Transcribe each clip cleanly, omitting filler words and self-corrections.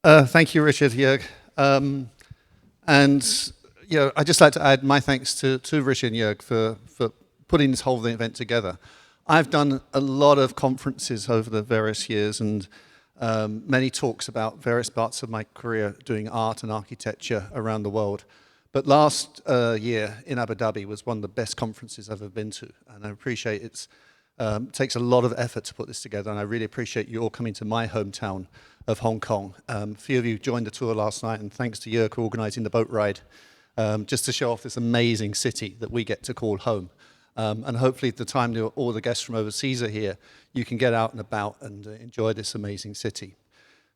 Thank you, Richard, Jörg. And I'd just like to add my thanks to Richard and Jörg for putting this whole event together. I've done a lot of conferences over the various years and many talks about various parts of my career doing art and architecture around the world. But last year in Abu Dhabi was one of the best conferences I've ever been to, and I appreciate it takes a lot of effort to put this together, and I really appreciate you all coming to my hometown of Hong Kong. A few of you joined the tour last night, and thanks to Jörg for organising the boat ride, just to show off this amazing city that we get to call home. And hopefully at the time that all the guests from overseas are here, you can get out and about and enjoy this amazing city.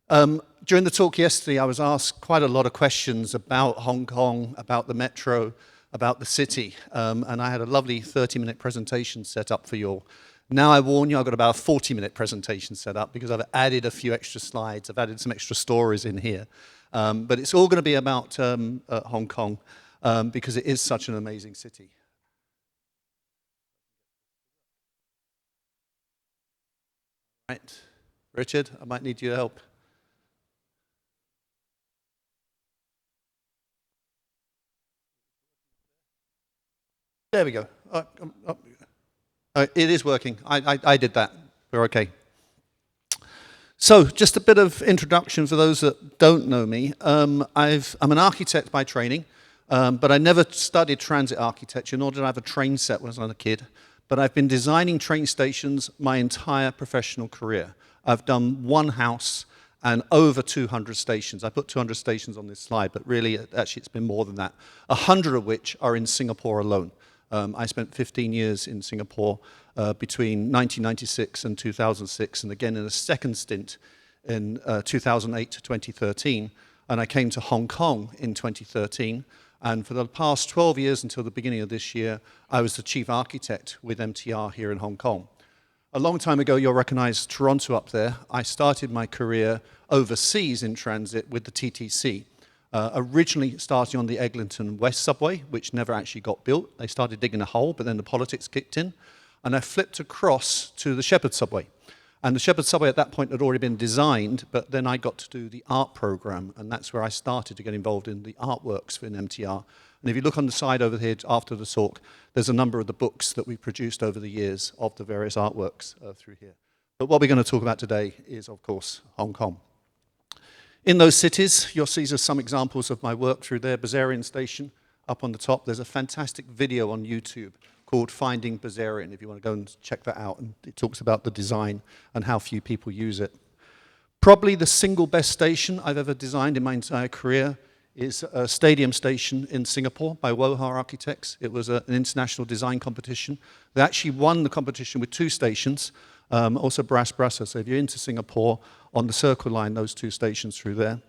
During the talk yesterday, I was asked quite a lot of questions about Hong Kong, about the metro, about the city, and I had a lovely 30-minute presentation set up for you all. Now I warn you, I've got about a 40-minute presentation set up because I've added a few extra slides, I've added some extra stories in here. But it's all going to be about Hong Kong because it is such an amazing city. Right, Richard, I might need your help. There we go. It is working. I did that. We're okay. So, just a bit of introduction for those that don't know me. I'm an architect by training, but I never studied transit architecture, nor did I have a train set when I was a kid. But I've been designing train stations my entire professional career. I've done one house and over 200 stations. I put 200 stations on this slide, but really, actually, it's been more than that. 100 of which are in Singapore alone. I spent 15 years in Singapore between 1996 and 2006, and again in a second stint in 2008 to 2013. And I came to Hong Kong in 2013. And for the past 12 years until the beginning of this year, I was the chief architect with MTR here in Hong Kong. A long time ago, you'll recognize Toronto up there. I started my career overseas in transit with the TTC. Originally starting on the Eglinton West subway, which never actually got built. They started digging a hole, but then the politics kicked in. And I flipped across to the Shepherd subway. And the Shepherd subway at that point had already been designed, but then I got to do the art program, and that's where I started to get involved in the artworks in MTR. And if you look on the side over here after the talk, there's a number of the books that we've produced over the years of the various artworks through here. But what we're going to talk about today is, of course, Hong Kong. In those cities, you'll see some examples of my work through there. Bazarian Station, up on the top. There's a fantastic video on YouTube called Finding Bazarian, if you want to go and check that out. And it talks about the design and how few people use it. Probably the single best station I've ever designed in my entire career is a stadium station in Singapore by Woha Architects. It was an international design competition. They actually won the competition with 2 stations, also brass brasser. So if you're into Singapore, on the Circle Line, those 2 stations through there.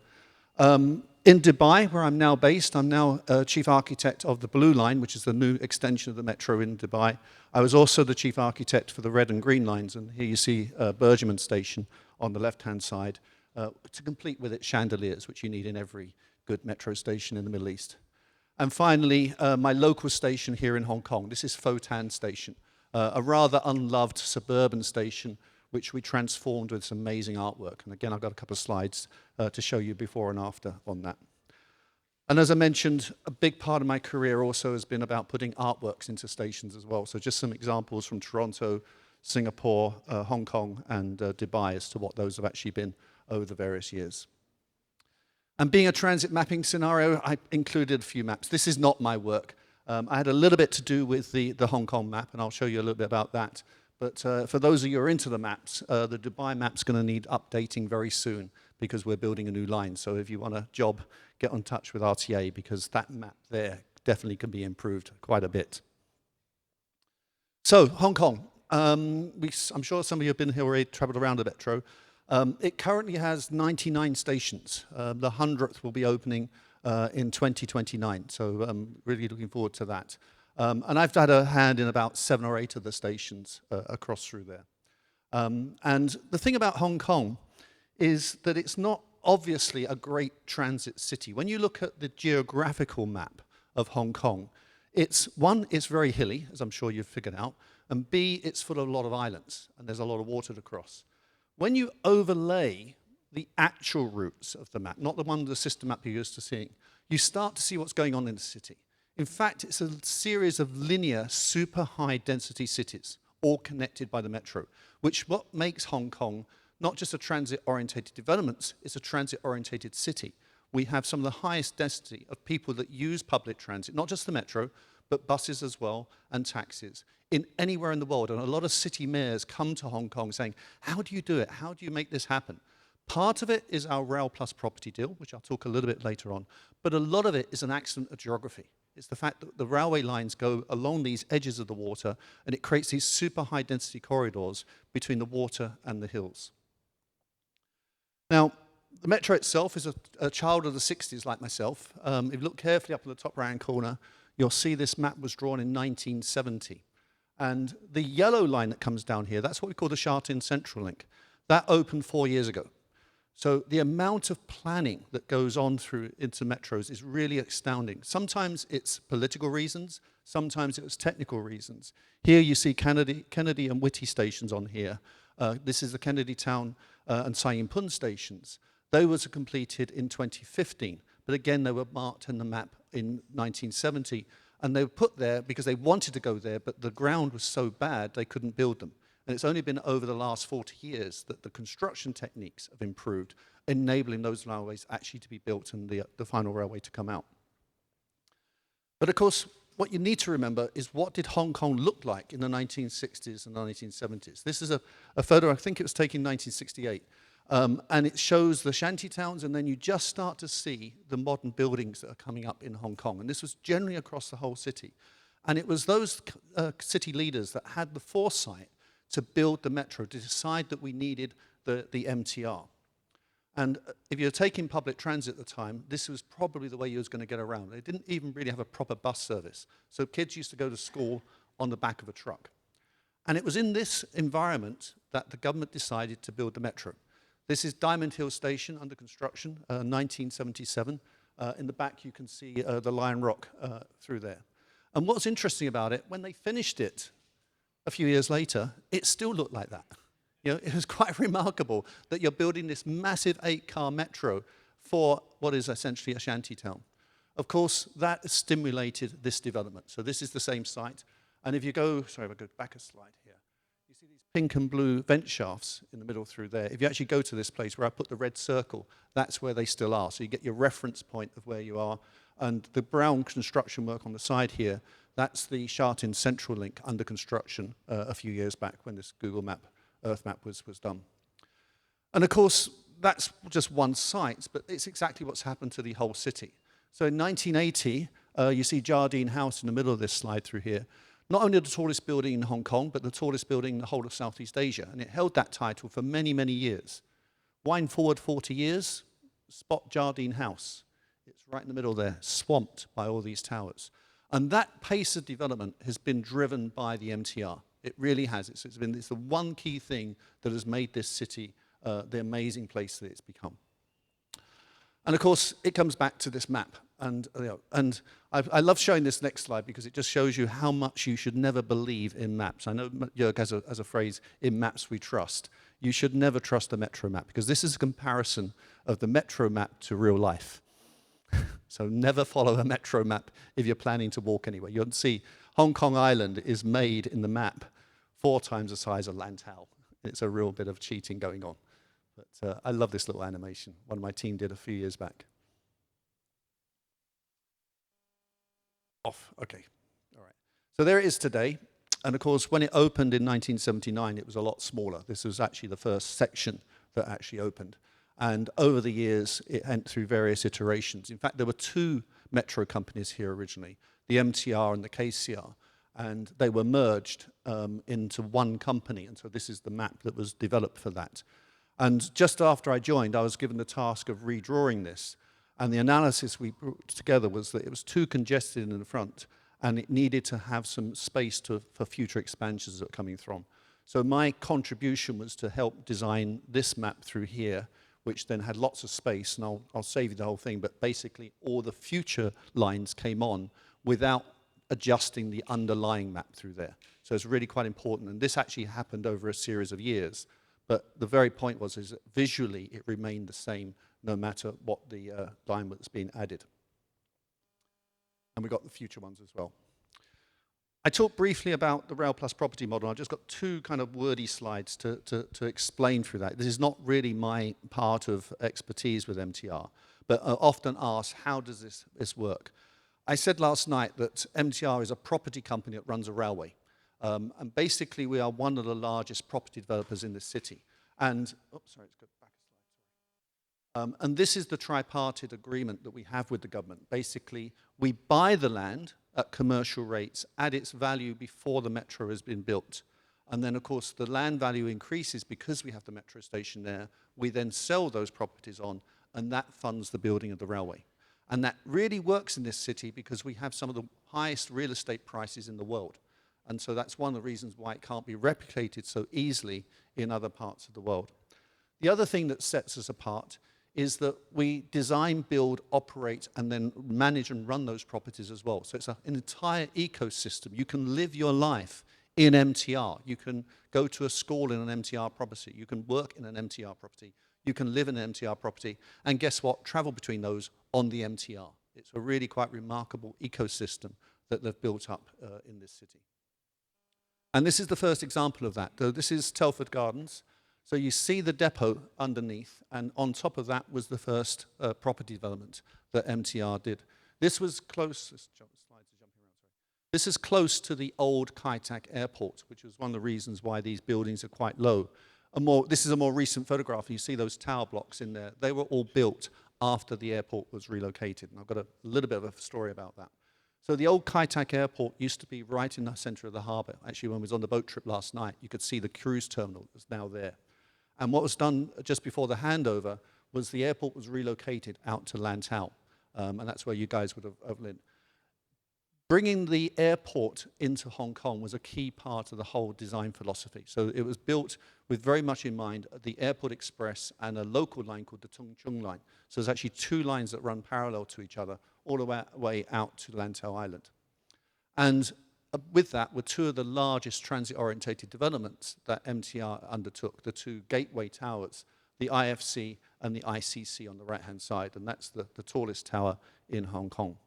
In Dubai, where I'm now based, I'm now chief architect of the Blue Line, which is the new extension of the metro in Dubai. I was also the chief architect for the Red and Green Lines, and here you see Bergerman Station on the left-hand side, to complete with it chandeliers, which you need in every good metro station in the Middle East. And finally, my local station here in Hong Kong. This is Fo Tan Station, a rather unloved suburban station which we transformed with some amazing artwork. And again, I've got a couple of slides to show you before and after on that. And as I mentioned, a big part of my career also has been about putting artworks into stations as well. So just some examples from Toronto, Singapore, Hong Kong, and Dubai as to what those have actually been over the various years. And being a transit mapping scenario, I included a few maps. This is not my work. I had a little bit to do with the Hong Kong map, and I'll show you a little bit about that. But for those of you who are into the maps, the Dubai map's going to need updating very soon because we're building a new line. So if you want a job, get in touch with RTA because that map there definitely can be improved quite a bit. So, Hong Kong. I'm sure some of you have been here already, traveled around the metro. It currently has 99 stations. The 100th will be opening in 2029. So I'm really looking forward to that. And I've had a hand in about 7 or 8 of the stations across through there. And the thing about Hong Kong is that it's not obviously a great transit city. When you look at the geographical map of Hong Kong, it's very hilly, as I'm sure you've figured out, and B, it's full of a lot of islands, and there's a lot of water to cross. When you overlay the actual routes of the map, not the one the system map you're used to seeing, you start to see what's going on in the city. In fact, it's a series of linear, super high density cities, all connected by the metro, which what makes Hong Kong not just a transit-orientated development, it's a transit-orientated city. We have some of the highest density of people that use public transit, not just the metro, but buses as well, and taxis, in anywhere in the world. And a lot of city mayors come to Hong Kong saying, how do you do it? How do you make this happen? Part of it is our Rail Plus property deal, which I'll talk a little bit later on, but a lot of it is an accident of geography. It's the fact that the railway lines go along these edges of the water, and it creates these super high density corridors between the water and the hills. Now, the metro itself is a child of the 60s like myself. If you look carefully up in the top right-hand corner, you'll see this map was drawn in 1970. And the yellow line that comes down here, that's what we call the Sha Tin Central Link. That opened 4 years ago. So the amount of planning that goes on through into metros is really astounding. Sometimes it's political reasons, sometimes it was technical reasons. Here you see Kennedy and Whitty stations on here. This is the Kennedy Town and Sai Ying Pun stations. Those were completed in 2015, but again, they were marked in the map in 1970, and they were put there because they wanted to go there, but the ground was so bad they couldn't build them. And it's only been over the last 40 years that the construction techniques have improved, enabling those railways actually to be built and the final railway to come out. But of course, what you need to remember is what did Hong Kong look like in the 1960s and the 1970s. This is a photo, I think it was taken in 1968. And it shows the shanty towns, and then you just start to see the modern buildings that are coming up in Hong Kong. And this was generally across the whole city. And it was those city leaders that had the foresight to build the metro, to decide that we needed the MTR. And if you're taking public transit at the time, this was probably the way you was going to get around. They didn't even really have a proper bus service. So kids used to go to school on the back of a truck. And it was in this environment that the government decided to build the metro. This is Diamond Hill Station under construction, 1977. In the back, you can see the Lion Rock through there. And what's interesting about it, when they finished it a few years later, it still looked like that. You know, it was quite remarkable that you're building this massive 8-car metro for what is essentially a shanty town. Of course, that stimulated this development. So this is the same site. And if you go, sorry, I'll go back a slide here. You see these pink and blue vent shafts in the middle through there. If you actually go to this place where I put the red circle, that's where they still are. So you get your reference point of where you are. And the brown construction work on the side here, that's the Sha Tin Central Link under construction a few years back when this Google Map, Earth Map was done. And of course, that's just one site, but it's exactly what's happened to the whole city. So in 1980, you see Jardine House in the middle of this slide through here. Not only the tallest building in Hong Kong, but the tallest building in the whole of Southeast Asia. And it held that title for many, many years. Wind forward 40 years, spot Jardine House. It's right in the middle there, swamped by all these towers. And that pace of development has been driven by the MTR. It really has. It's the one key thing that has made this city the amazing place that it's become. And of course, it comes back to this map. And I love showing this next slide because it just shows you how much you should never believe in maps. I know Jörg has a phrase, in maps we trust. You should never trust a metro map because this is a comparison of the metro map to real life. So never follow a metro map if you're planning to walk anywhere. You'll see Hong Kong Island is made in the map 4 times the size of Lantau. It's a real bit of cheating going on. But I love this little animation. One of my team did a few years back. Off, okay, all right. So there it is today. And of course, when it opened in 1979, it was a lot smaller. This was actually the first section that actually opened. And over the years, it went through various iterations. In fact, there were 2 metro companies here originally, the MTR and the KCR, and they were merged into one company. And so this is the map that was developed for that. And just after I joined, I was given the task of redrawing this. And the analysis we put together was that it was too congested in the front, and it needed to have some space for future expansions that were coming from. So my contribution was to help design this map through here, which then had lots of space, and I'll save you the whole thing, but basically all the future lines came on without adjusting the underlying map through there. So it's really quite important, and this actually happened over a series of years. But the very point was is that visually it remained the same no matter what the line was being added. And we got the future ones as well. I talked briefly about the Rail Plus property model. I've just got two kind of wordy slides to explain through that. This is not really my part of expertise with MTR, but often asked, how does this work? I said last night that MTR is a property company that runs a railway. And basically, we are one of the largest property developers in the city. And, oops, sorry, let's go back a slide. And this is the tripartite agreement that we have with the government. Basically, we buy the land at commercial rates at its value before the metro has been built. And then, of course, the land value increases because we have the metro station there. We then sell those properties on, and that funds the building of the railway. And that really works in this city because we have some of the highest real estate prices in the world. And so that's one of the reasons why it can't be replicated so easily in other parts of the world. The other thing that sets us apart is that we design, build, operate, and then manage and run those properties as well. So it's an entire ecosystem. You can live your life in MTR. You can go to a school in an MTR property. You can work in an MTR property. You can live in an MTR property. And guess what? Travel between those on the MTR. It's a really quite remarkable ecosystem that they've built up in this city. And this is the first example of that. This is Telford Gardens. So you see the depot underneath, and on top of that was the first property development that MTR did. This was close, this is close to the old Kai Tak airport, which was one of the reasons why these buildings are quite low. This is a more recent photograph. You see those tower blocks in there. They were all built after the airport was relocated. And I've got a little bit of a story about that. So the old Kai Tak airport used to be right in the center of the harbor. Actually, when I was on the boat trip last night, you could see the cruise terminal that's now there. And what was done just before the handover was the airport was relocated out to Lantau. And that's where you guys would have lived. Bringing the airport into Hong Kong was a key part of the whole design philosophy. So it was built with very much in mind the Airport Express and a local line called the Tung Chung line. So there's actually two lines that run parallel to each other all the way out to Lantau Island. And with that were two of the largest transit-orientated developments that MTR undertook, the two gateway towers, the IFC and the ICC on the right-hand side, and that's the tallest tower in Hong Kong.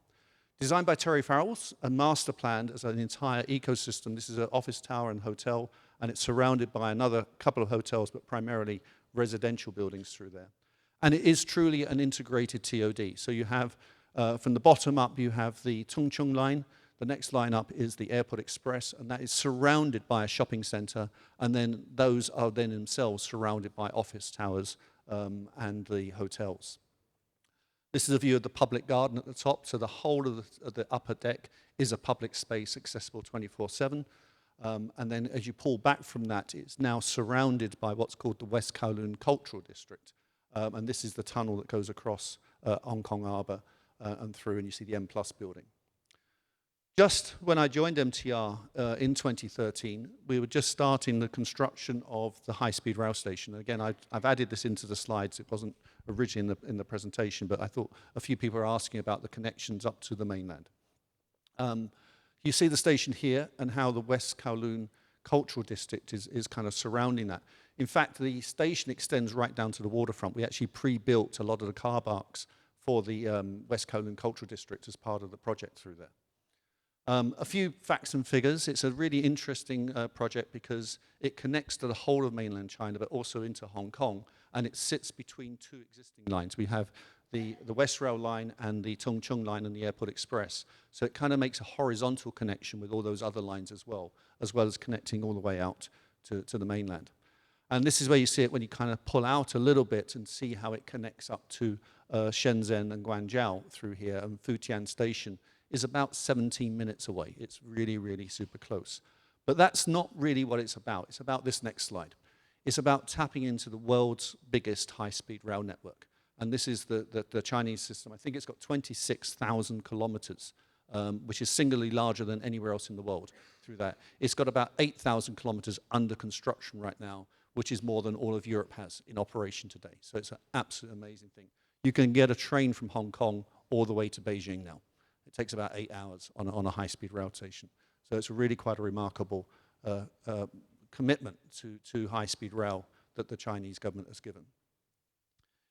Designed by Terry Farrells and master planned as an entire ecosystem. This is an office tower and hotel, and it's surrounded by another couple of hotels, but primarily residential buildings through there. And it is truly an integrated TOD. So you have, from the bottom up, you have the Tung Chung line. The next line up is the Airport Express, and that is surrounded by a shopping center, and then those are then themselves surrounded by office towers and the hotels. This is a view of the public garden at the top, so the whole of the upper deck is a public space accessible 24/7. And then as you pull back from that, it's now surrounded by what's called the West Kowloon Cultural District. And this is the tunnel that goes across Hong Kong Harbour and through, and you see the M Plus building. Just when I joined MTR in 2013, we were just starting the construction of the high-speed rail station. Again, I've added this into the slides. It wasn't originally in the presentation, but I thought a few people were asking about the connections up to the mainland. You see the station here and how the West Kowloon Cultural District is kind of surrounding that. In fact, the station extends right down to the waterfront. We actually pre-built a lot of the car parks for the West Kowloon Cultural District as part of the project through there. A few facts and figures. It's a really interesting project because it connects to the whole of mainland China, but also into Hong Kong, and it sits between two existing lines. We have the West Rail line and the Tung Chung line and the Airport Express. So it kind of makes a horizontal connection with all those other lines as well as connecting all the way out to the mainland. And this is where you see it when you kind of pull out a little bit and see how it connects up to Shenzhen and Guangzhou through here, and Futian Station is about 17 minutes away. It's really, really super close. But that's not really what it's about. It's about this next slide. It's about tapping into the world's biggest high-speed rail network. And this is the Chinese system. I think it's got 26,000 kilometers, which is singularly larger than anywhere else in the world through that. It's got about 8,000 kilometers under construction right now, which is more than all of Europe has in operation today. So it's an absolutely amazing thing. You can get a train from Hong Kong all the way to Beijing now. It takes about 8 hours on a high-speed rail station. So it's really quite a remarkable commitment to high-speed rail that the Chinese government has given.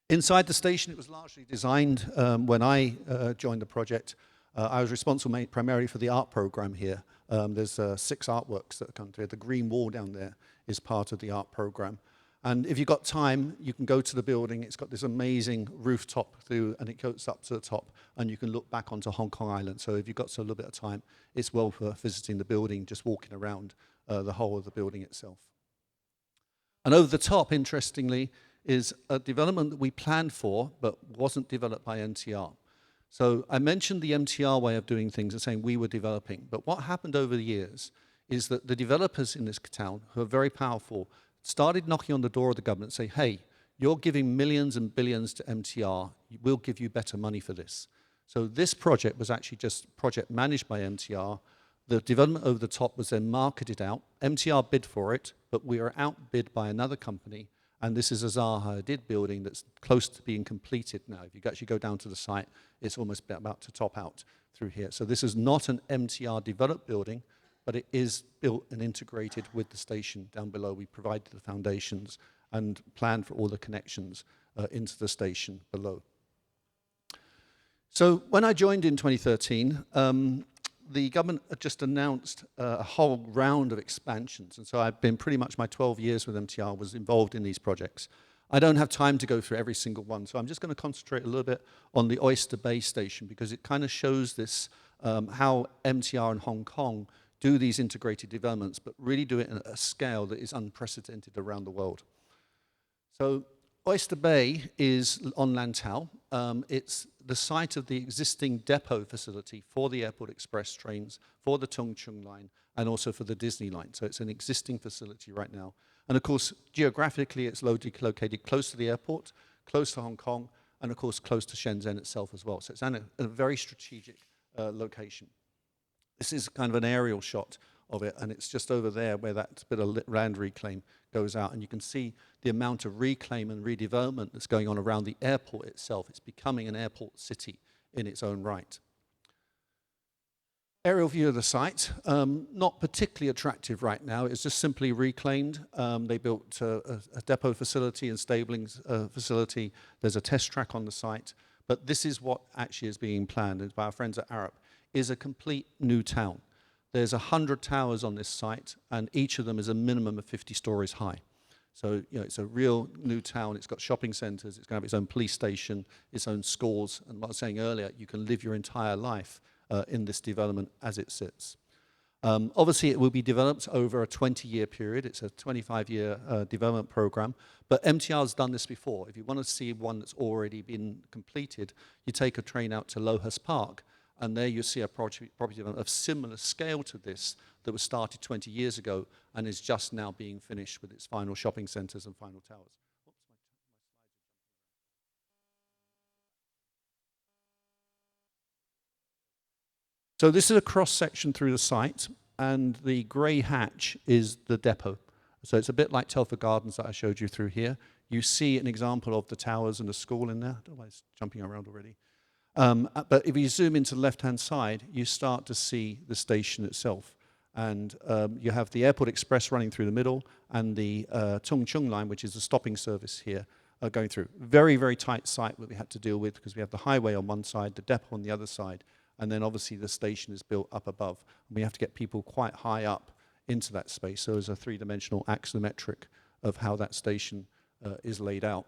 Inside the station, it was largely designed when I joined the project. I was responsible primarily for the art program here. There's 6 artworks that come through. The green wall down there is part of the art program. And if you've got time, you can go to the building. It's got this amazing rooftop through, and it goes up to the top, and you can look back onto Hong Kong Island. So if you've got a little bit of time, it's well for visiting the building, just walking around the whole of the building itself. And over the top, interestingly, is a development that we planned for, but wasn't developed by NTR. So I mentioned the MTR way of doing things and saying we were developing. But what happened over the years is that the developers in this town, who are very powerful, started knocking on the door of the government and say, hey, you're giving millions and billions to MTR. We'll give you better money for this. So this project was actually just a project managed by MTR. The development over the top was then marketed out. MTR bid for it, but we are outbid by another company. And this is a Zaha Hadid building that's close to being completed now. If you actually go down to the site, it's almost about to top out through here. So this is not an MTR developed building, but it is built and integrated with the station down below. We provided the foundations and planned for all the connections into the station below. So when I joined in 2013, the government had just announced a whole round of expansions. And so I've been pretty much my 12 years with MTR was involved in these projects. I don't have time to go through every single one, so I'm just going to concentrate a little bit on the Oyster Bay station because it kind of shows this, how MTR in Hong Kong do these integrated developments, but really do it at a scale that is unprecedented around the world. So Oyster Bay is on Lantau. It's the site of the existing depot facility for the Airport Express trains, for the Tung Chung line, and also for the Disney line. So it's an existing facility right now. And of course, geographically, it's located close to the airport, close to Hong Kong, and of course, close to Shenzhen itself as well. So it's in a very strategic location. This is kind of an aerial shot of it, and it's just over there where that bit of land reclaim goes out, and you can see the amount of reclaim and redevelopment that's going on around the airport itself. It's becoming an airport city in its own right. Aerial view of the site, not particularly attractive right now. It's just simply reclaimed. They built a depot facility and stabling facility. There's a test track on the site, but this is what actually is being planned by our friends at Arup, is a complete new town. There's 100 towers on this site, and each of them is a minimum of 50 stories high. So, you know, it's a real new town. It's got shopping centers. It's going to have its own police station, its own schools. And what I was saying earlier, you can live your entire life in this development as it sits. Obviously, it will be developed over a 20-year period. It's a 25-year development program. But MTR has done this before. If you want to see one that's already been completed, you take a train out to Lohas Park, and there you see a property development of similar scale to this that was started 20 years ago and is just now being finished with its final shopping centers and final towers. So this is a cross-section through the site, and the grey hatch is the depot. So it's a bit like Telford Gardens that I showed you through here. You see an example of the towers and the school in there. I don't know why it's jumping around already. But if you zoom into the left-hand side, you start to see the station itself. And you have the Airport Express running through the middle and the Tung Chung line, which is the stopping service here, going through. Very, very tight site that we had to deal with because we have the highway on one side, the depot on the other side, and then obviously the station is built up above. And we have to get people quite high up into that space. So there's a three-dimensional axonometric of how that station is laid out.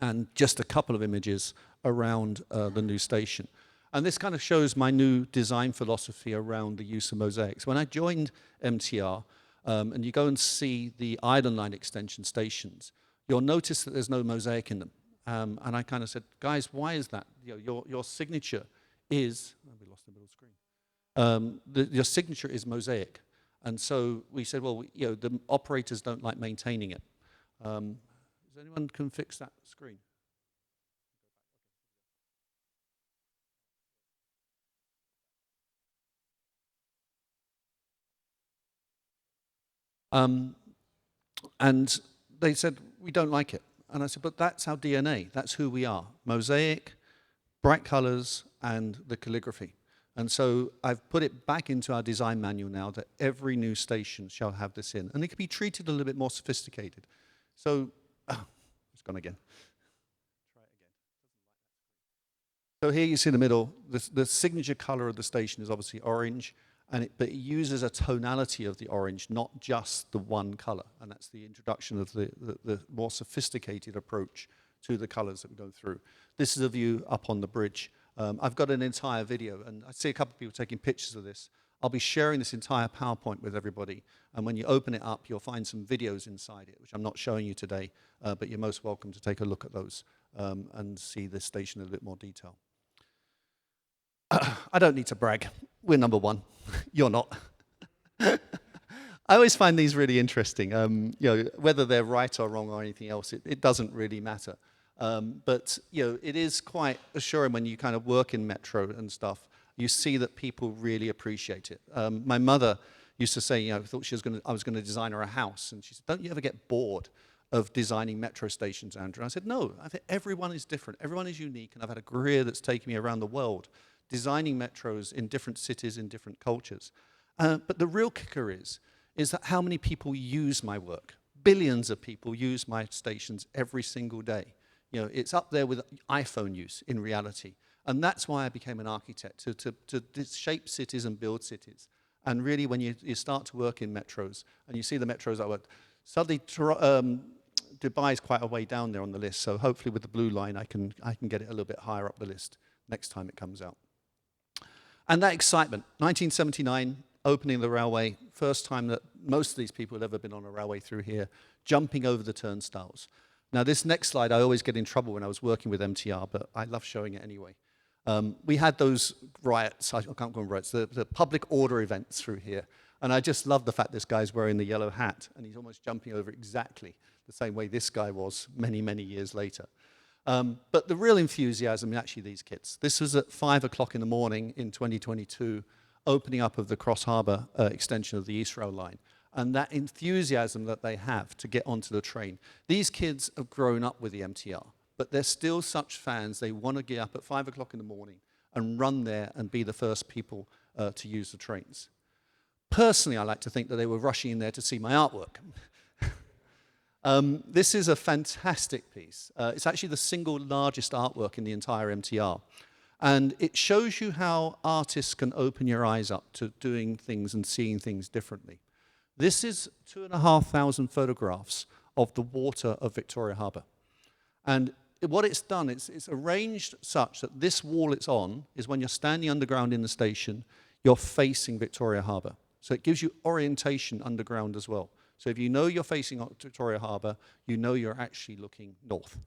And just a couple of images around the new station. And this kind of shows my new design philosophy around the use of mosaics. When I joined MTR, and you go and see the Island Line extension stations, you'll notice that there's no mosaic in them. And I kind of said, guys, why is that? You know, your signature is, oh, we lost the middle screen. Your signature is mosaic. And so we said, well, you know, the operators don't like maintaining it. Does anyone can fix that screen? And they said, we don't like it. And I said, but that's our DNA. That's who we are. Mosaic, bright colors, and the calligraphy. And so I've put it back into our design manual now that every new station shall have this in. And it can be treated a little bit more sophisticated. So, it's gone again. Try it again. So here you see in the middle, the signature color of the station is obviously orange, but it uses a tonality of the orange, not just the one color. And that's the introduction of the more sophisticated approach to the colors that we go through. This is a view up on the bridge. I've got an entire video, and I see a couple of people taking pictures of this. I'll be sharing this entire PowerPoint with everybody, and when you open it up, you'll find some videos inside it, which I'm not showing you today, but you're most welcome to take a look at those and see this station in a bit more detail. I don't need to brag. We're number one. You're not. I always find these really interesting. Whether they're right or wrong or anything else, it doesn't really matter. But it is quite assuring when you kind of work in metro and stuff. You see that people really appreciate it. My mother used to say, thought I was going to design her a house, and she said, "Don't you ever get bored of designing metro stations, Andrew?" And I said, "No. I think everyone is different. Everyone is unique, and I've had a career that's taken me around the world, designing metros in different cities, in different cultures." But the real kicker is that how many people use my work. Billions of people use my stations every single day. It's up there with iPhone use in reality. And that's why I became an architect, to shape cities and build cities. And really, when you start to work in metros, and you see the metros I worked, suddenly Dubai is quite a way down there on the list, so hopefully with the blue line I can get it a little bit higher up the list next time it comes out. And that excitement, 1979, opening the railway, first time that most of these people had ever been on a railway through here, jumping over the turnstiles. Now this next slide, I always get in trouble when I was working with MTR, but I love showing it anyway. We had those riots, I can't call them riots, the public order events through here. And I just love the fact this guy's wearing the yellow hat, and he's almost jumping over exactly the same way this guy was many, many years later. But the real enthusiasm is actually these kids. This was at 5 o'clock in the morning in 2022, opening up of the Cross Harbour extension of the East Rail line. And that enthusiasm that they have to get onto the train. These kids have grown up with the MTR, but they're still such fans, they want to get up at 5 o'clock in the morning and run there and be the first people to use the trains. Personally, I like to think that they were rushing in there to see my artwork. This is a fantastic piece. It's actually the single largest artwork in the entire MTR. And it shows you how artists can open your eyes up to doing things and seeing things differently. This is 2,500 photographs of the water of Victoria Harbour. And what it's done, it's arranged such that this wall it's on is when you're standing underground in the station, you're facing Victoria Harbour. So it gives you orientation underground as well. So if you know you're facing Victoria Harbour, you know you're actually looking north.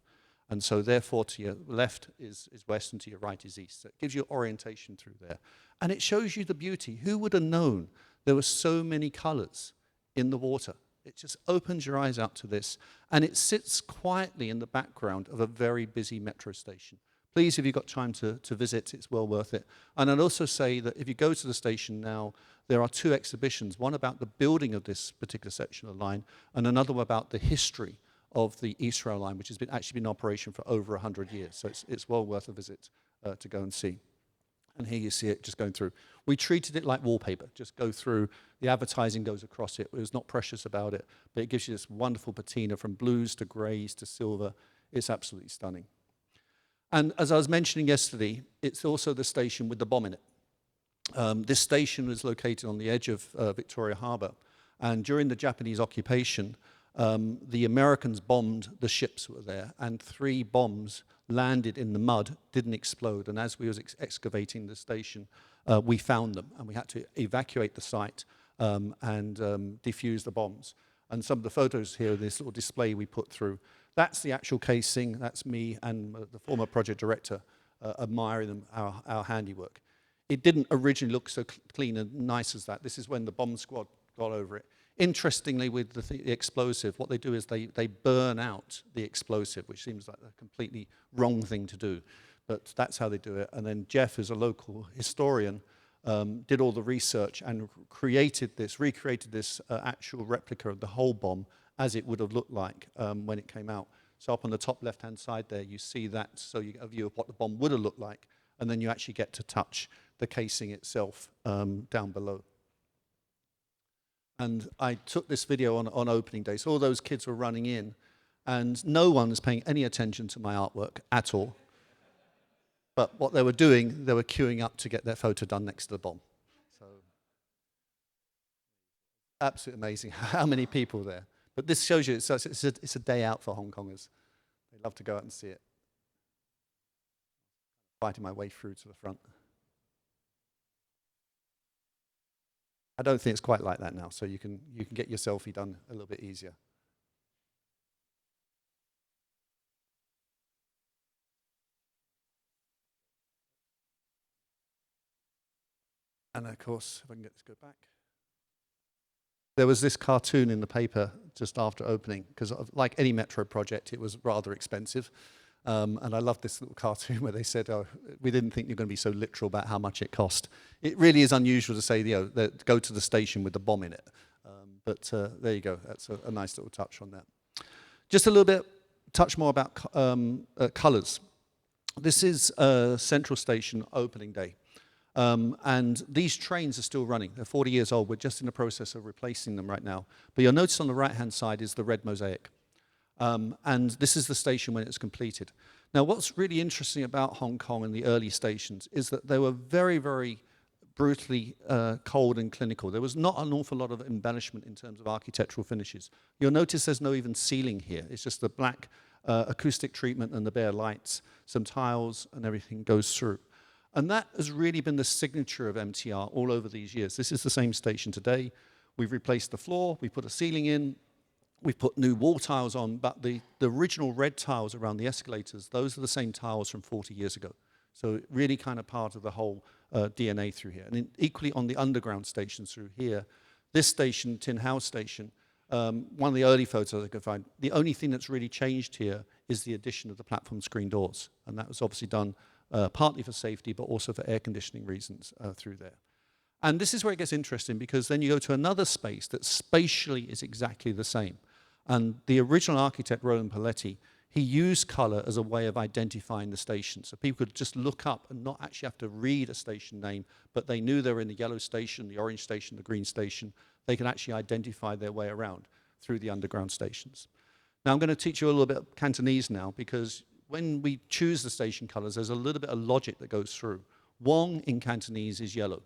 And so therefore to your left is west and to your right is east. So it gives you orientation through there. And it shows you the beauty. Who would have known there were so many colours in the water? It just opens your eyes out to this. And it sits quietly in the background of a very busy metro station. Please, if you've got time to visit, it's well worth it. And I'd also say that if you go to the station now, there are two exhibitions, one about the building of this particular section of the line, and another one about the history of the East Rail line, which has actually been in operation for over 100 years. So it's well worth a visit to go and see. And here you see it just going through. We treated it like wallpaper, just go through. The advertising goes across it. It was not precious about it, but it gives you this wonderful patina from blues to grays to silver. It's absolutely stunning. And as I was mentioning yesterday, it's also the station with the bomb in it. This station was located on the edge of Victoria Harbour. And during the Japanese occupation, the Americans bombed the ships that were there, and 3 bombs landed in the mud, didn't explode. And as we was excavating the station, we found them, and we had to evacuate the site and defuse the bombs. And some of the photos here, this little display we put through, that's the actual casing. That's me and the former project director admiring them, our handiwork. It didn't originally look so clean and nice as that. This is when the bomb squad got over it. Interestingly, with the explosive, what they do is they burn out the explosive, which seems like a completely wrong thing to do. But that's how they do it. And then Jeff, who's a local historian, did all the research and recreated this actual replica of the whole bomb as it would have looked like when it came out. So up on the top left-hand side there, you see that, so you get a view of what the bomb would have looked like, and then you actually get to touch the casing itself down below. And I took this video on opening day, so all those kids were running in, and no one was paying any attention to my artwork at all. But what they were doing, they were queuing up to get their photo done next to the bomb. So absolutely amazing how many people there. But this shows you, it's a day out for Hong Kongers. They love to go out and see it. Fighting my way through to the front. I don't think it's quite like that now, so you can get your selfie done a little bit easier. And of course, if I can get this to go back. There was this cartoon in the paper just after opening, because like any metro project, it was rather expensive. And I love this little cartoon where they said, oh, we didn't think you're going to be so literal about how much it cost. It really is unusual to say, go to the station with the bomb in it. But there you go. That's a nice little touch on that. Just a little bit, touch more about colors. This is Central Station opening day. And these trains are still running. They're 40 years old. We're just in the process of replacing them right now. But you'll notice on the right-hand side is the red mosaic. And this is the station when it's completed. Now, what's really interesting about Hong Kong and the early stations is that they were very, very brutally cold and clinical. There was not an awful lot of embellishment in terms of architectural finishes. You'll notice there's no even ceiling here. It's just the black acoustic treatment and the bare lights, some tiles, and everything goes through. And that has really been the signature of MTR all over these years. This is the same station today. We've replaced the floor, we put a ceiling in, we've put new wall tiles on, but the original red tiles around the escalators, those are the same tiles from 40 years ago. So really kind of part of the whole DNA through here. And equally on the underground stations through here, this station, Tin House Station, one of the early photos I could find, the only thing that's really changed here is the addition of the platform screen doors. And that was obviously done partly for safety, but also for air conditioning reasons through there. And this is where it gets interesting, because then you go to another space that spatially is exactly the same. And the original architect, Roland Paletti, he used color as a way of identifying the station. So people could just look up and not actually have to read a station name, but they knew they were in the yellow station, the orange station, the green station. They could actually identify their way around through the underground stations. Now I'm going to teach you a little bit of Cantonese now, because when we choose the station colors, there's a little bit of logic that goes through. Wong in Cantonese is yellow.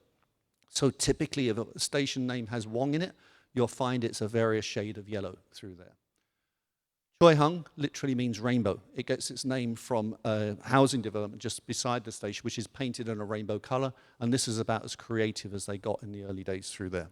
So typically if a station name has Wong in it, you'll find it's a various shade of yellow through there. Choi Hung literally means rainbow. It gets its name from a housing development just beside the station, which is painted in a rainbow color, and this is about as creative as they got in the early days through there.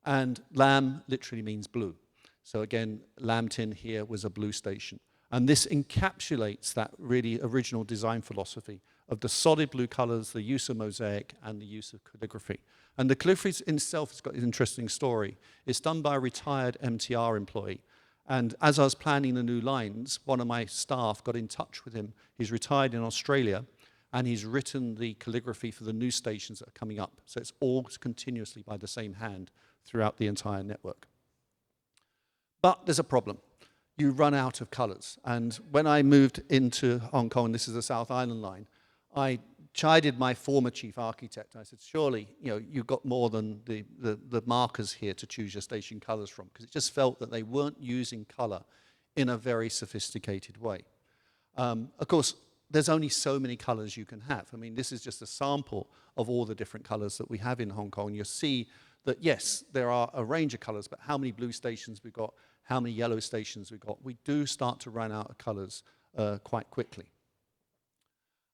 And Lam literally means blue. So again, Lam Tin here was a blue station. And this encapsulates that really original design philosophy of the solid blue colors, the use of mosaic, and the use of calligraphy. And the calligraphy in itself has got an interesting story. It's done by a retired MTR employee. And as I was planning the new lines, one of my staff got in touch with him. He's retired in Australia, and he's written the calligraphy for the new stations that are coming up. So it's all continuously by the same hand throughout the entire network. But there's a problem. You run out of colors. And when I moved into Hong Kong, this is the South Island line, I chided my former chief architect. I said, surely, you've got more than the markers here to choose your station colors from, because it just felt that they weren't using color in a very sophisticated way. Of course, there's only so many colors you can have. I mean, this is just a sample of all the different colors that we have in Hong Kong. You'll see that, yes, there are a range of colors, but how many blue stations we've got, how many yellow stations we've got, we do start to run out of colors quite quickly.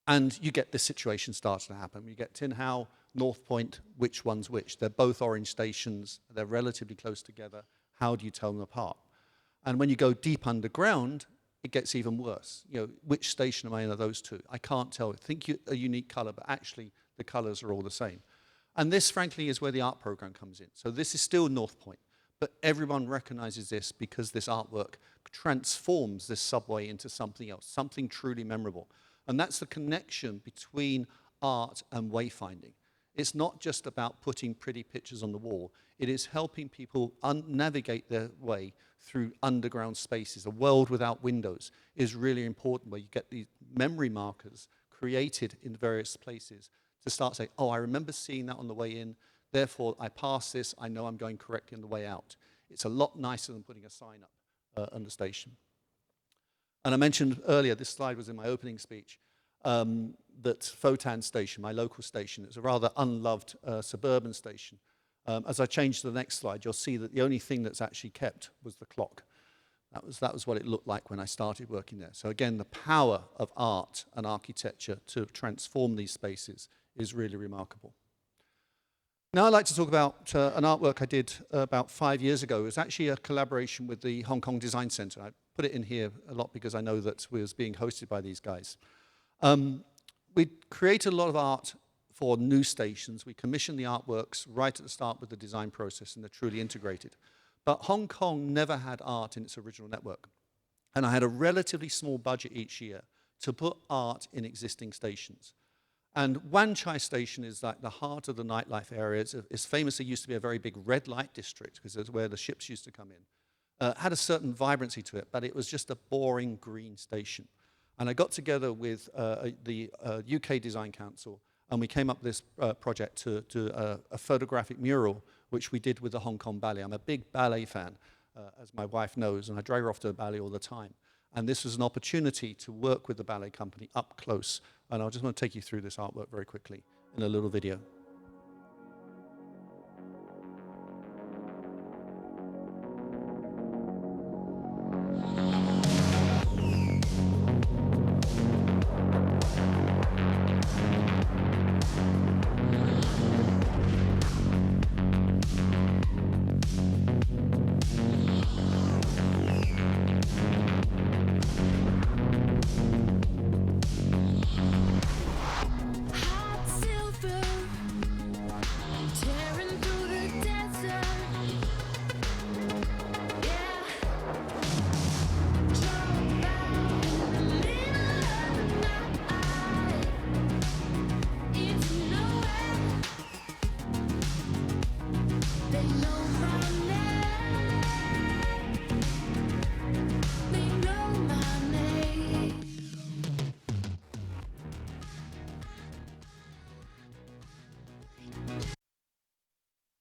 And you get this situation starts to happen. You get Tin Hau, North Point, which one's which? They're both orange stations. They're relatively close together. How do you tell them apart? And when you go deep underground, it gets even worse. Which station am I in of those two? I can't tell. Think a unique color, but actually the colors are all the same. And this, frankly, is where the art program comes in. So this is still North Point, but everyone recognizes this because this artwork transforms this subway into something else, something truly memorable. And that's the connection between art and wayfinding. It's not just about putting pretty pictures on the wall. It is helping people navigate their way through underground spaces. A world without windows is really important, where you get these memory markers created in various places to start saying, oh, I remember seeing that on the way in, therefore I pass this, I know I'm going correctly on the way out. It's a lot nicer than putting a sign up on the station. And I mentioned earlier, this slide was in my opening speech, that Photan Station, my local station, is a rather unloved suburban station. As I change to the next slide, you'll see that the only thing that's actually kept was the clock. That was what it looked like when I started working there. So again, the power of art and architecture to transform these spaces is really remarkable. Now I'd like to talk about an artwork I did about 5 years ago. It was actually a collaboration with the Hong Kong Design Center. I put it in here a lot because I know that it was being hosted by these guys. We created a lot of art for new stations. We commissioned the artworks right at the start with the design process, and they're truly integrated. But Hong Kong never had art in its original network. And I had a relatively small budget each year to put art in existing stations. And Wan Chai Station is like the heart of the nightlife area. It's famously used to be a very big red light district because that's where the ships used to come in. Had a certain vibrancy to it, but it was just a boring green station. And I got together with the UK Design Council, and we came up with this project to do a photographic mural, which we did with the Hong Kong Ballet. I'm a big ballet fan, as my wife knows, and I drag her off to the ballet all the time. And this was an opportunity to work with the ballet company up close. And I just want to take you through this artwork very quickly in a little video.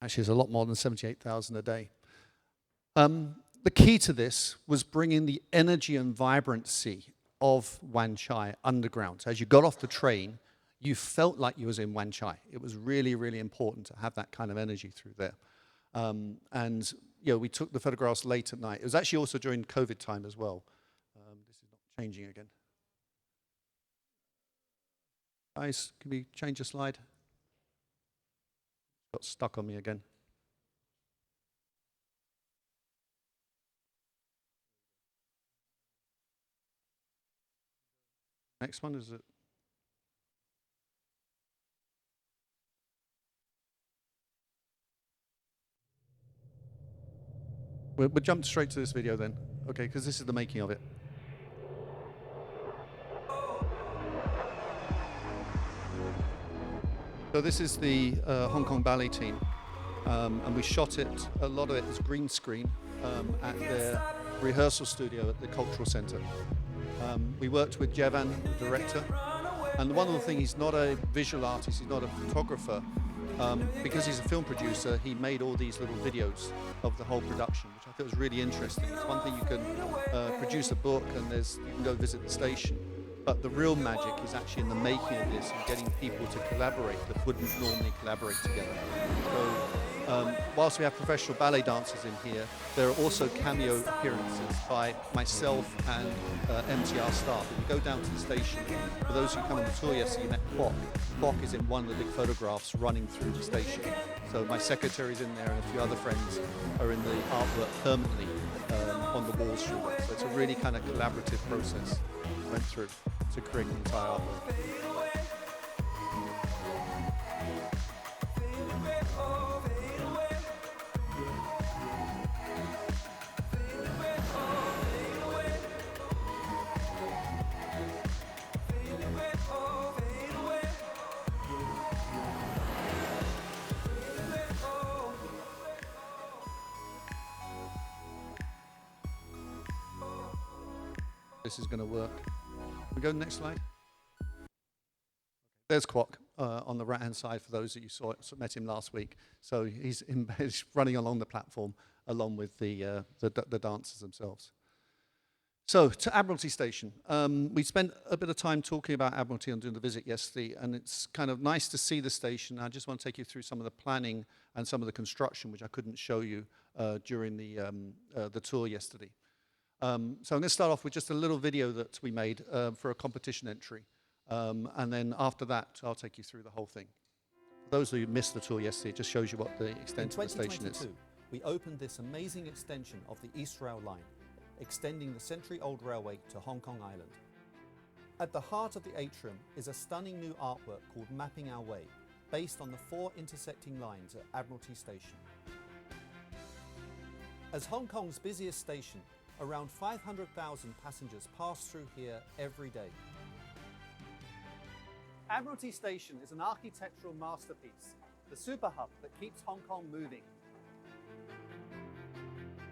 Actually, it's a lot more than 78,000 a day. The key to this was bringing the energy and vibrancy of Wan Chai underground. So as you got off the train, you felt like you was in Wan Chai. It was really, really important to have that kind of energy through there. And you know, we took the photographs late at night. It was actually also during COVID time as well. This is not changing again. Guys, can we change the slide? Got stuck on me again. Next one, is it? We'll jump straight to this video then, okay, because this is the making of it. So this is the Hong Kong Ballet team, and we shot it, a lot of it is green screen, at their rehearsal studio at the Cultural Centre. We worked with Jevan, the director, and one of the things, he's not a visual artist, he's not a photographer. Because he's a film producer, he made all these little videos of the whole production, which I thought was really interesting. It's one thing you can produce a book and you can go visit the station, but the real magic is actually in the making of this and getting people to collaborate that wouldn't normally collaborate together. So whilst we have professional ballet dancers in here, there are also cameo appearances by myself and MTR staff. If you go down to the station, for those who come on the tour yesterday, you met Kwok. Kwok is in one of the big photographs running through the station. So my secretary's in there and a few other friends are in the artwork permanently on the walls through it. So it's a really kind of collaborative process we went through to create the entire artwork. This is going to work. We go to the next slide. There's Kwok on the right-hand side for those that you met him last week. So he's running along the platform along with the dancers themselves. So, to Admiralty Station. We spent a bit of time talking about Admiralty and doing the visit yesterday, and it's kind of nice to see the station. I just want to take you through some of the planning and some of the construction, which I couldn't show you during the tour yesterday. So I'm going to start off with just a little video that we made for a competition entry. And then after that, I'll take you through the whole thing. For those who missed the tour yesterday, it just shows you what the extent of the station is. In 2022, we opened this amazing extension of the East Rail line, extending the century-old railway to Hong Kong Island. At the heart of the atrium is a stunning new artwork called Mapping Our Way, based on the 4 intersecting lines at Admiralty Station. As Hong Kong's busiest station, around 500,000 passengers pass through here every day. Admiralty Station is an architectural masterpiece, the super hub that keeps Hong Kong moving.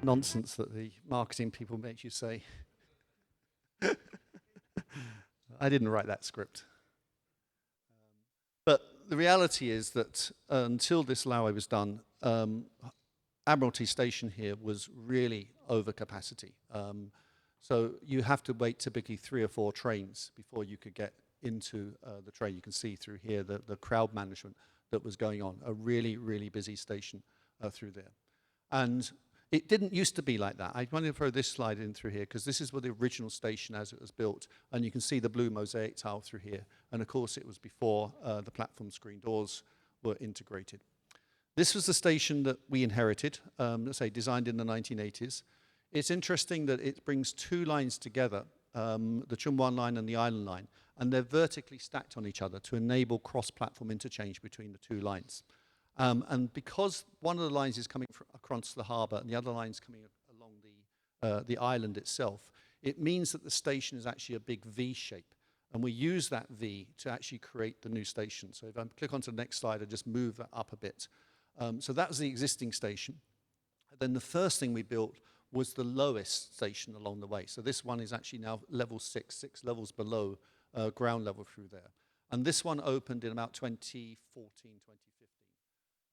Nonsense that the marketing people make you say. I didn't write that script. But the reality is that until this railway was done, Admiralty Station here was really over capacity. So you have to wait typically 3 or 4 trains before you could get into the train. You can see through here the crowd management that was going on. A really, really busy station through there. And it didn't used to be like that. I wanted to throw this slide in through here because this is what the original station as it was built. And you can see the blue mosaic tile through here. And of course, it was before the platform screen doors were integrated. This was the station that we inherited, let's say designed in the 1980s. It's interesting that it brings 2 lines together, the Tsuen Wan line and the Island line, and they're vertically stacked on each other to enable cross-platform interchange between the 2 lines. And because one of the lines is coming across the harbour and the other line is coming along the island itself, it means that the station is actually a big V shape. And we use that V to actually create the new station. So if I click onto the next slide, I just move that up a bit. So that was the existing station. Then the first thing we built was the lowest station along the way. So this one is actually now level 6 levels below ground level through there. And this one opened in about 2014, 2015.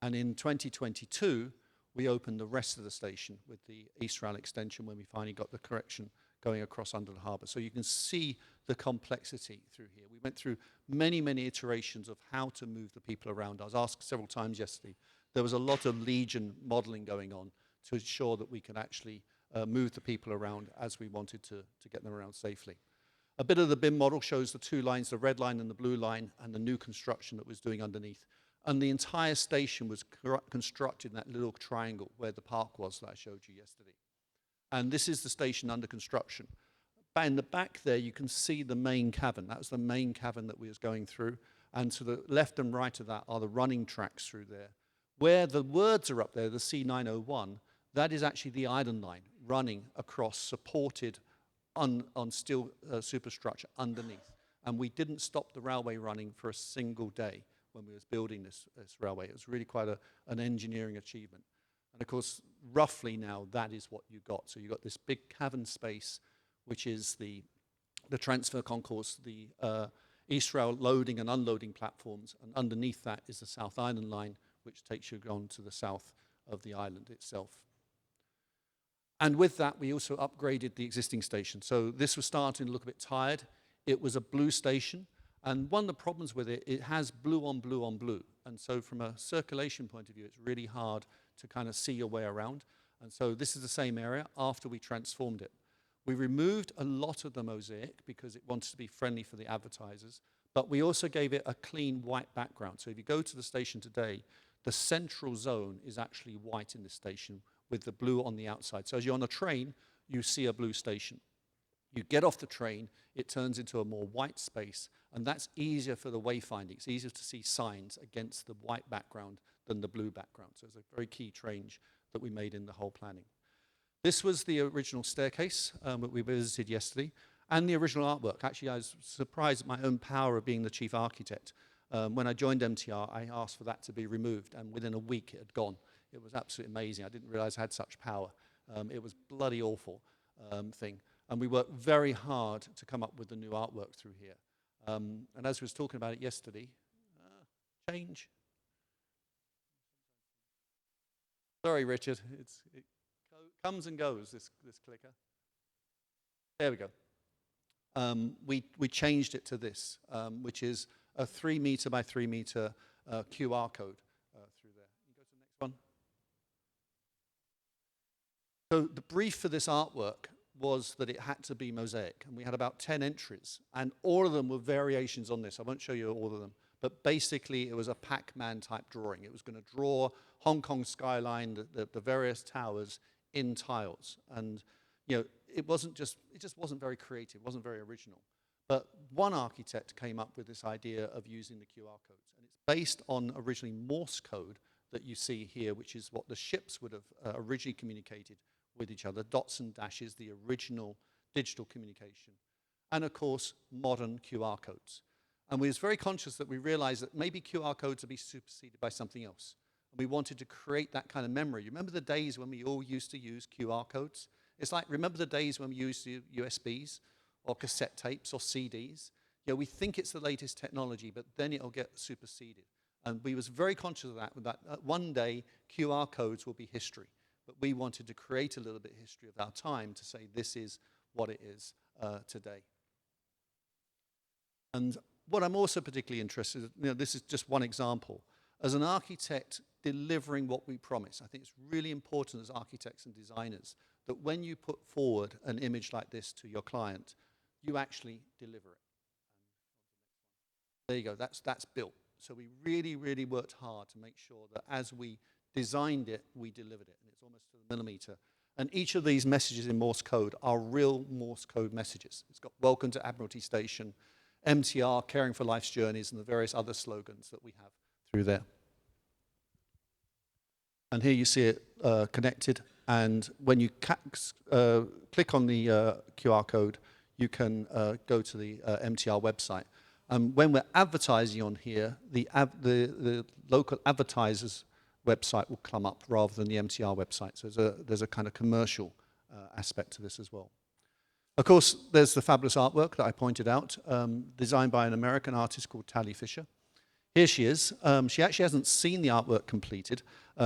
And in 2022, we opened the rest of the station with the East Rail extension when we finally got the correction going across under the harbour. So you can see the complexity through here. We went through many, many iterations of how to move the people around. I was asked several times yesterday. There was a lot of Legion modelling going on to ensure that we could actually move the people around as we wanted to get them around safely. A bit of the BIM model shows the 2 lines, the red line and the blue line, and the new construction that was doing underneath. And the entire station was constructed in that little triangle where the park was that I showed you yesterday. And this is the station under construction. In the back there, you can see the main cavern. That was the main cavern that we was going through. And to the left and right of that are the running tracks through there. Where the words are up there, the C901, that is actually the Island line running across, supported on steel superstructure underneath. And we didn't stop the railway running for a single day when we was building this railway. It was really quite an engineering achievement. And of course, roughly now, that is what you got. So you got this big cavern space, which is the transfer concourse, the East Rail loading and unloading platforms, and underneath that is the South Island line, which takes you on to the south of the island itself. And with that, we also upgraded the existing station. So this was starting to look a bit tired. It was a blue station. And one of the problems with it, it has blue on blue on blue. And so from a circulation point of view, it's really hard to kind of see your way around. And so this is the same area after we transformed it. We removed a lot of the mosaic because it wanted to be friendly for the advertisers. But we also gave it a clean white background. So if you go to the station today, the central zone is actually white in this station with the blue on the outside. So as you're on a train, you see a blue station. You get off the train, it turns into a more white space, and that's easier for the wayfinding. It's easier to see signs against the white background than the blue background. So it's a very key change that we made in the whole planning. This was the original staircase that we visited yesterday, and the original artwork. Actually, I was surprised at my own power of being the chief architect. When I joined MTR, I asked for that to be removed, and within a week it had gone. It was absolutely amazing. I didn't realize I had such power. It was bloody awful thing. And we worked very hard to come up with the new artwork through here. And as we was talking about it yesterday, change. Sorry, Richard. It comes and goes, this clicker. There we go. We changed it to this, which is a 3 meter by 3 meter QR code through there. You go to the next one. So the brief for this artwork was that it had to be mosaic, and we had about 10 entries, and all of them were variations on this. I won't show you all of them, but basically it was a Pac-Man type drawing. It was going to draw Hong Kong skyline, the various towers in tiles, and it just wasn't very creative, wasn't very original. But one architect came up with this idea of using the QR codes, and it's based on originally Morse code that you see here, which is what the ships would have originally communicated with each other, dots and dashes, the original digital communication, and of course, modern QR codes. And we was very conscious that we realized that maybe QR codes would be superseded by something else. And we wanted to create that kind of memory. You remember the days when we all used to use QR codes? It's like, remember the days when we used USBs or cassette tapes or CDs? We think it's the latest technology, but then it'll get superseded. And we was very conscious of that one day QR codes will be history. But we wanted to create a little bit of history of our time to say this is what it is today. And what I'm also particularly interested in, this is just one example. As an architect delivering what we promise, I think it's really important as architects and designers that when you put forward an image like this to your client, you actually deliver it. There you go, that's built. So we really, really worked hard to make sure that as we designed it, we delivered it, and it's almost to the millimeter. And each of these messages in Morse code are real Morse code messages. It's got welcome to Admiralty Station, MTR, caring for life's journeys, and the various other slogans that we have through there. And here you see it connected, and when you click on the QR code, you can go to the MTR website. When we're advertising on here, the local advertisers website will come up rather than the MTR website. So there's a kind of commercial aspect to this as well. Of course, there's the fabulous artwork that I pointed out, designed by an American artist called Tally Fisher. Here she is. She actually hasn't seen the artwork completed.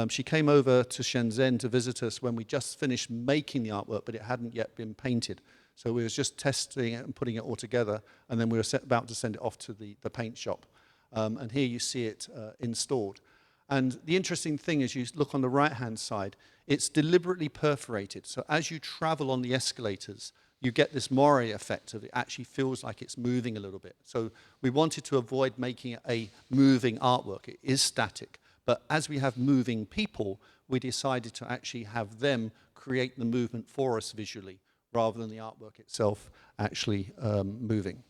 She came over to Shenzhen to visit us when we just finished making the artwork, but it hadn't yet been painted. So we was just testing it and putting it all together, and then we were about to send it off to the paint shop. And here you see it installed. And the interesting thing is you look on the right-hand side, it's deliberately perforated. So as you travel on the escalators, you get this moire effect of it actually feels like it's moving a little bit. So we wanted to avoid making it a moving artwork. It is static. But as we have moving people, we decided to actually have them create the movement for us visually, rather than the artwork itself actually moving.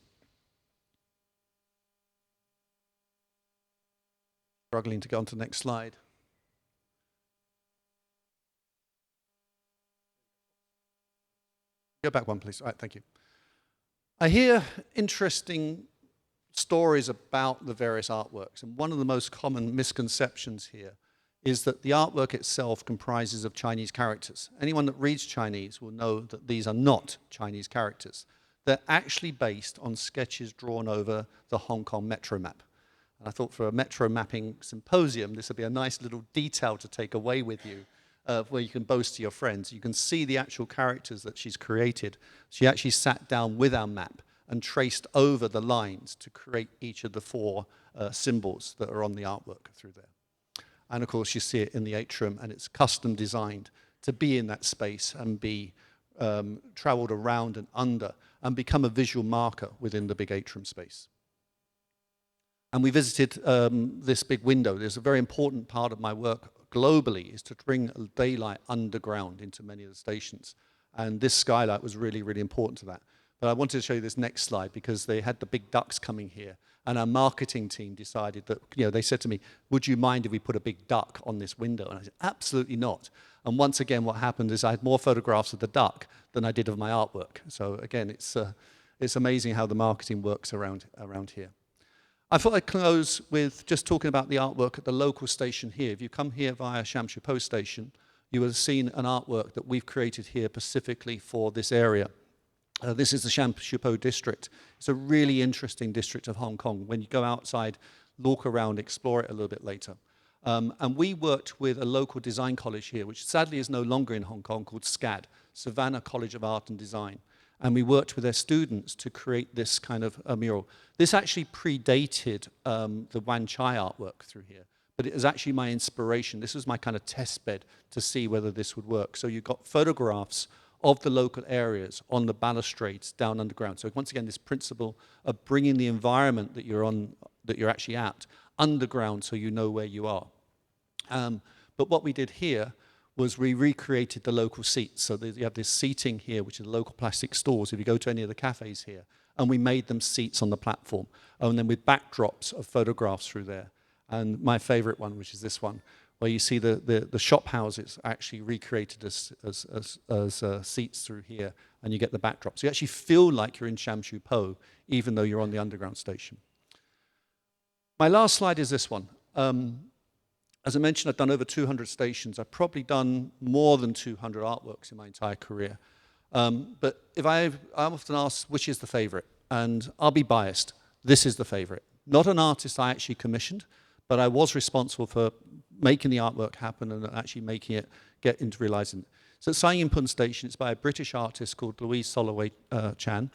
Struggling to go on to the next slide. Go back one, please. All right, thank you. I hear interesting stories about the various artworks, and one of the most common misconceptions here is that the artwork itself comprises of Chinese characters. Anyone that reads Chinese will know that these are not Chinese characters. They're actually based on sketches drawn over the Hong Kong metro map. And I thought for a metro mapping symposium, this would be a nice little detail to take away with you, where you can boast to your friends. You can see the actual characters that she's created. She actually sat down with our map and traced over the lines to create each of the 4 symbols that are on the artwork through there. And of course, you see it in the atrium, and it's custom designed to be in that space and be traveled around and under and become a visual marker within the big atrium space. And we visited this big window. There's a very important part of my work globally is to bring daylight underground into many of the stations. And this skylight was really, really important to that. But I wanted to show you this next slide because they had the big ducks coming here. And our marketing team decided that, they said to me, would you mind if we put a big duck on this window? And I said, absolutely not. And once again, what happened is I had more photographs of the duck than I did of my artwork. So again, it's amazing how the marketing works around here. I thought I'd close with just talking about the artwork at the local station here. If you come here via Sham Shui Po station, you will have seen an artwork that we've created here specifically for this area. This is the Sham Shui Po district. It's a really interesting district of Hong Kong. When you go outside, look around, explore it a little bit later. And we worked with a local design college here, which sadly is no longer in Hong Kong, called SCAD, Savannah College of Art and Design. And we worked with their students to create this kind of a mural. This actually predated the Wan Chai artwork through here, but it was actually my inspiration. This was my kind of test bed to see whether this would work. So you've got photographs of the local areas on the balustrades down underground. So once again, this principle of bringing the environment that you're actually at underground so you know where you are. But what we did here was we recreated the local seats. So you have this seating here, which is local plastic stools, if you go to any of the cafes here, and we made them seats on the platform, and then with backdrops of photographs through there. And my favorite one, which is this one, where you see the shop houses actually recreated as seats through here, and you get the backdrops. So you actually feel like you're in Sham Shui Po, even though you're on the underground station. My last slide is this one. As I mentioned, I've done over 200 stations. I've probably done more than 200 artworks in my entire career. But I'm often asked, which is the favorite? And I'll be biased. This is the favorite. Not an artist I actually commissioned, but I was responsible for making the artwork happen and actually making it get into realizing it. So at Sai Ying Pun Station, it's by a British artist called Louise Soloway Chan.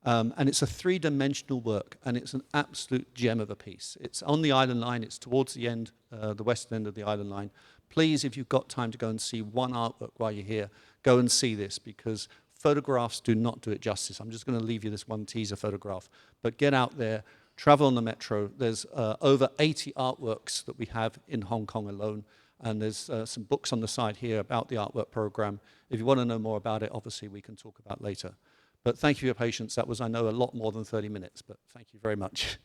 And it's a three-dimensional work, and it's an absolute gem of a piece. It's on the Island Line. It's towards the end, the western end of the Island Line. Please, if you've got time to go and see one artwork while you're here, go and see this, because photographs do not do it justice. I'm just going to leave you this one teaser photograph. But get out there, travel on the metro. There's over 80 artworks that we have in Hong Kong alone, and there's some books on the side here about the artwork program. If you want to know more about it, obviously, we can talk about later. But thank you for your patience. That was, I know, a lot more than 30 minutes, but thank you very much.